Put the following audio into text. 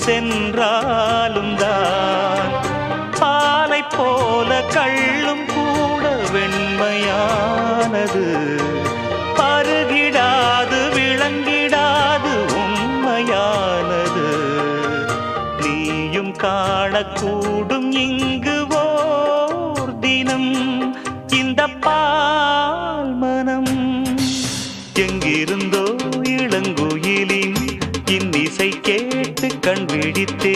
சென்றாலும் தான் பாலை போல கள்ளும் கூட வெண்மையானது. பருகிடாது விளங்கிடாது உண்மையானது. நீயும் காணக்கூடும் இங்கு ஓர் தினம் இந்த பால் மனம். எங்கிருந்தோ இளங்குயிலின் இன்னிசை கேட்டு கண் விழித்தே